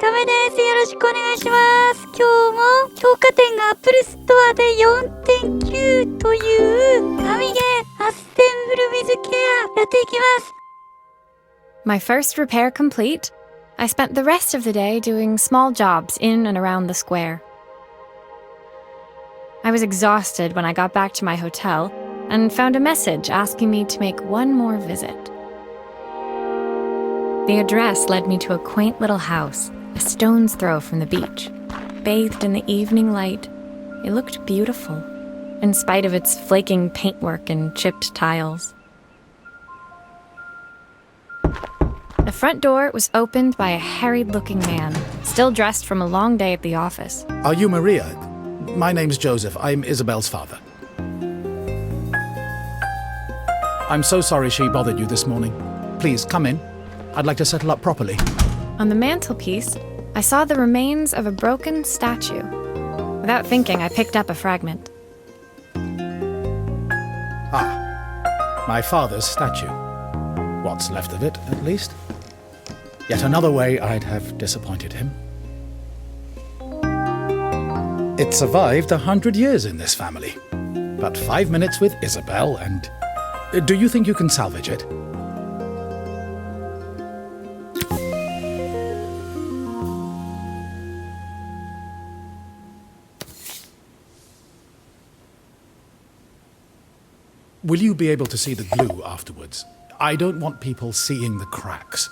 ダメです。よろしくお願いします。今日も評価点が Apple Store で 4.9 という神ゲーアッセンブルウィズケアやっていきます。My first repair complete, I spent the rest of the day doing small jobs in and around the square. I was exhausted when I got back to my hotel and found a message asking me to make one more visit. The address led me to a quaint little house, a stone's throw from the beach. Bathed in the evening light, it looked beautiful, in spite of its flaking paintwork and chipped tiles. The front door was opened by a harried-looking man, still dressed from a long day at the office. Are you Maria? My name's Joseph. I'm Isabel's father. I'm so sorry she bothered you this morning. Please, come in. I'd like to settle up properly. On the mantelpiece, I saw the remains of a broken statue. Without thinking, I picked up a fragment. Ah, my father's statue. What's left of it, at least. Yet another way I'd have disappointed him. It survived 100 years in this family. But 5 minutes with Isabel and... Do you think you can salvage it? Will you be able to see the glue afterwards? I don't want people seeing the cracks.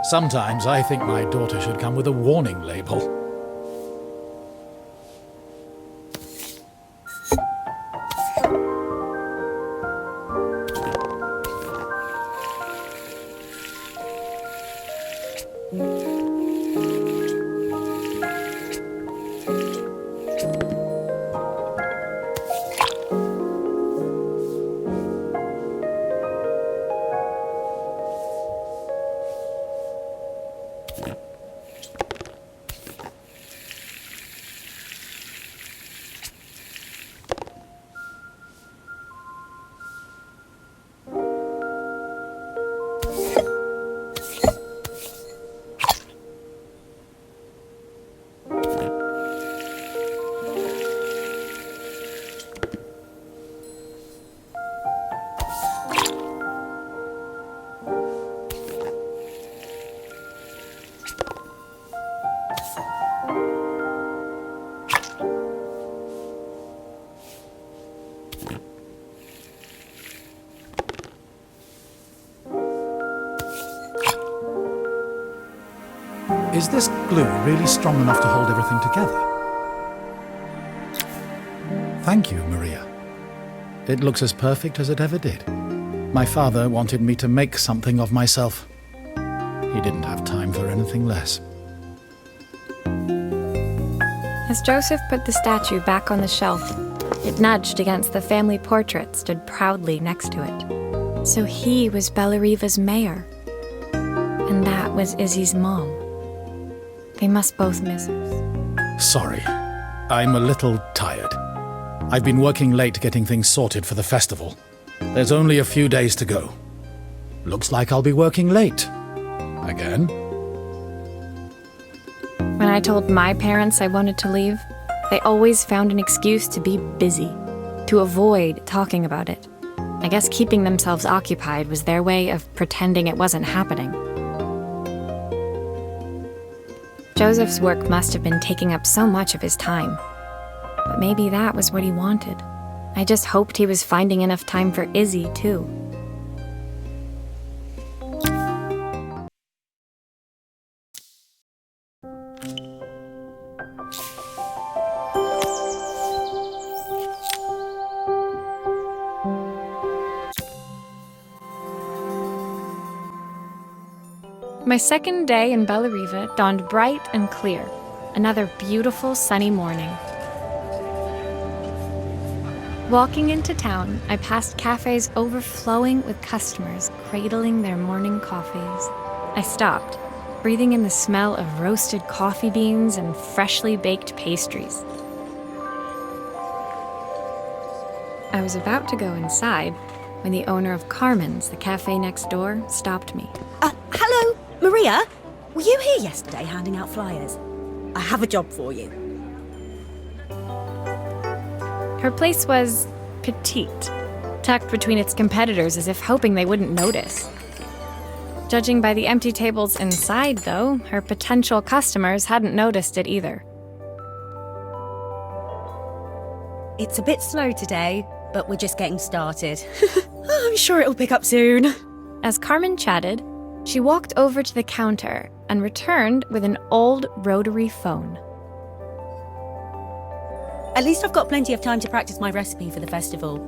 Sometimes I think my daughter should come with a warning label. Is this glue really strong enough to hold everything together? Thank you, Maria. It looks as perfect as it ever did. My father wanted me to make something of myself. He didn't have time for anything less. As Joseph put the statue back on the shelf, it nudged against the family portrait stood proudly next to it. So he was Bellariva's mayor. And that was Izzy's mom. They must both miss us. Sorry. I'm a little tired. I've been working late getting things sorted for the festival. There's only a few days to go. Looks like I'll be working late. Again. When I told my parents I wanted to leave, they always found an excuse to be busy, to avoid talking about it. I guess keeping themselves occupied was their way of pretending it wasn't happening. Joseph's work must have been taking up so much of his time. But maybe that was what he wanted. I just hoped he was finding enough time for Izzy, too. My second day in Bellariva dawned bright and clear. Another beautiful sunny morning. Walking into town, I passed cafes overflowing with customers cradling their morning coffees. I stopped, breathing in the smell of roasted coffee beans and freshly baked pastries. I was about to go inside when the owner of Carmen's, the cafe next door, stopped me. Hello, Maria? Were you here yesterday handing out flyers? I have a job for you. Her place was petite, tucked between its competitors as if hoping they wouldn't notice. Judging by the empty tables inside, though, her potential customers hadn't noticed it either. It's a bit slow today, but we're just getting started. I'm sure it'll pick up soon. As Carmen chatted, she walked over to the counter and returned with an old rotary phone. At least I've got plenty of time to practice my recipe for the festival.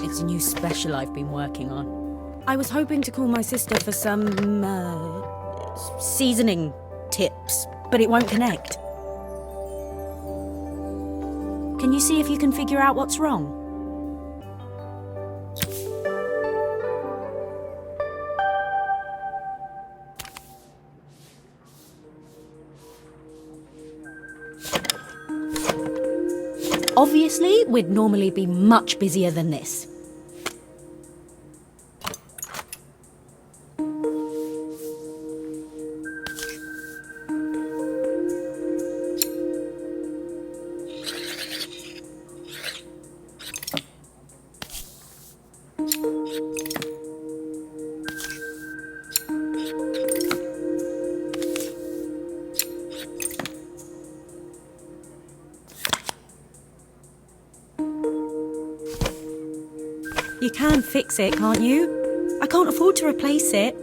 It's a new special I've been working on. I was hoping to call my sister for some, seasoning tips, but it won't connect. Can you see if you can figure out what's wrong? Obviously, we'd normally be much busier than this. You can fix it, can't you? I can't afford to replace it.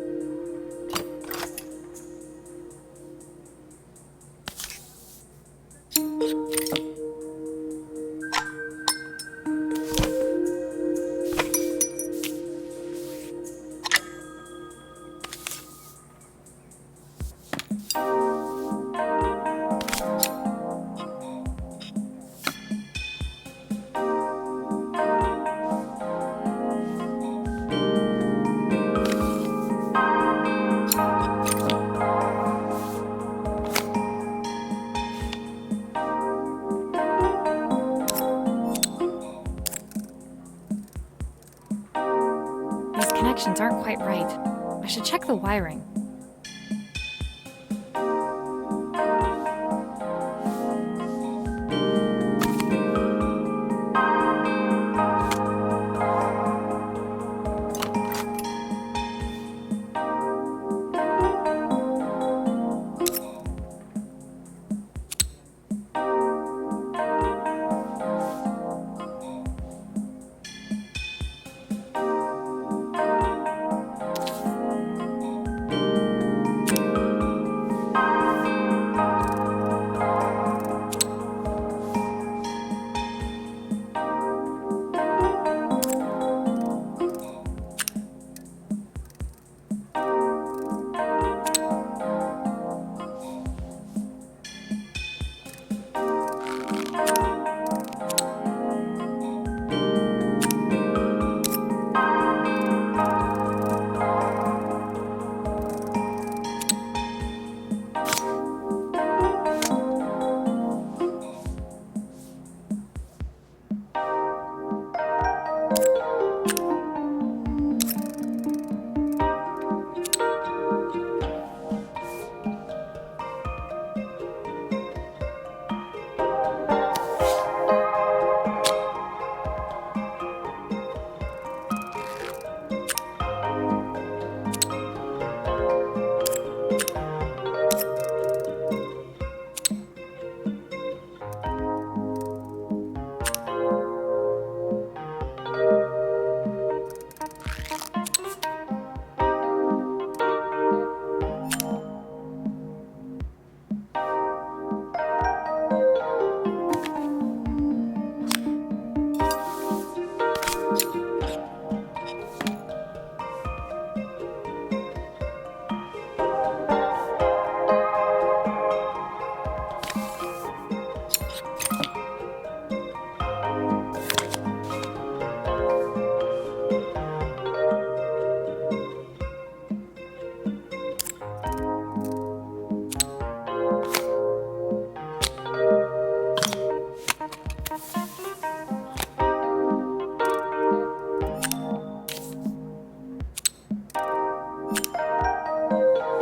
These connections aren't quite right. I should check the wiring.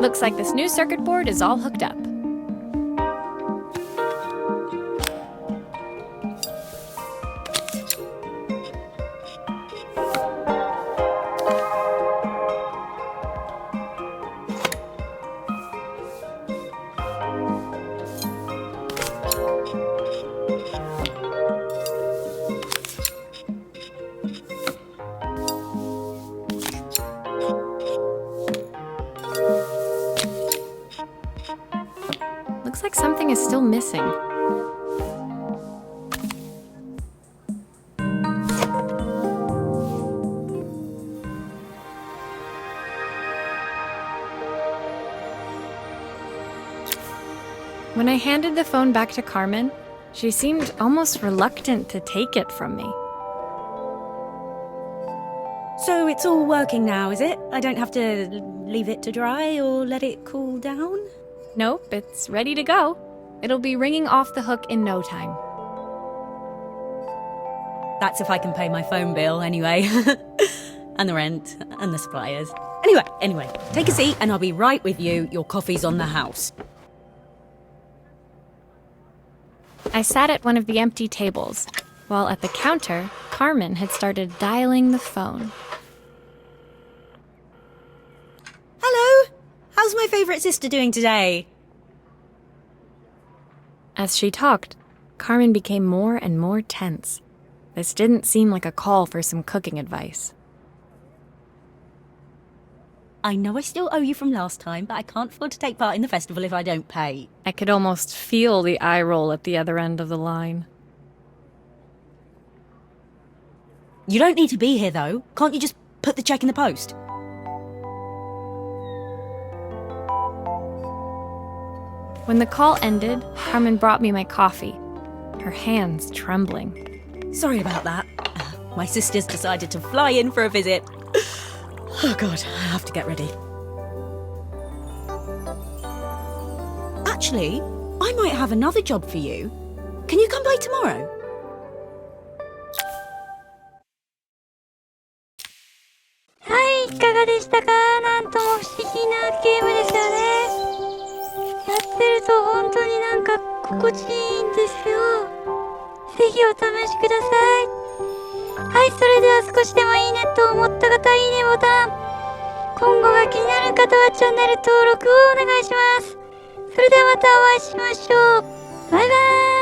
Looks like this new circuit board is all hooked up. Looks like something is still missing. When I handed the phone back to Carmen, she seemed almost reluctant to take it from me. So it's all working now, is it? I don't have to leave it to dry or let it cool down? Nope, it's ready to go. It'll be ringing off the hook in no time. That's if I can pay my phone bill anyway. And the rent, and the suppliers. Anyway, take a seat and I'll be right with you. Your coffee's on the house. I sat at one of the empty tables, while at the counter, Carmen had started dialing the phone. Hello? How's my favourite sister doing today? As she talked, Carmen became more and more tense. This didn't seem like a call for some cooking advice. I know I still owe you from last time, but I can't afford to take part in the festival if I don't pay. I could almost feel the eye roll at the other end of the line. You don't need to be here, though. Can't you just put the check in the post? When the call ended, Carmen brought me my coffee, her hands trembling. Sorry about that. My sister's decided to fly in for a visit. Oh God, I have to get ready. Actually, I might have another job for you. Can you come by tomorrow?はい、いかがでしたか？なんとも不思議なゲームですよね。やってると本当になんか心地いいんですよ。ぜひお試しください。はい、それでは少しでもいいねと思った方、いいねボタン。今後が気になる方はチャンネル登録をお願いします。それではまたお会いしましょう。バイバーイ。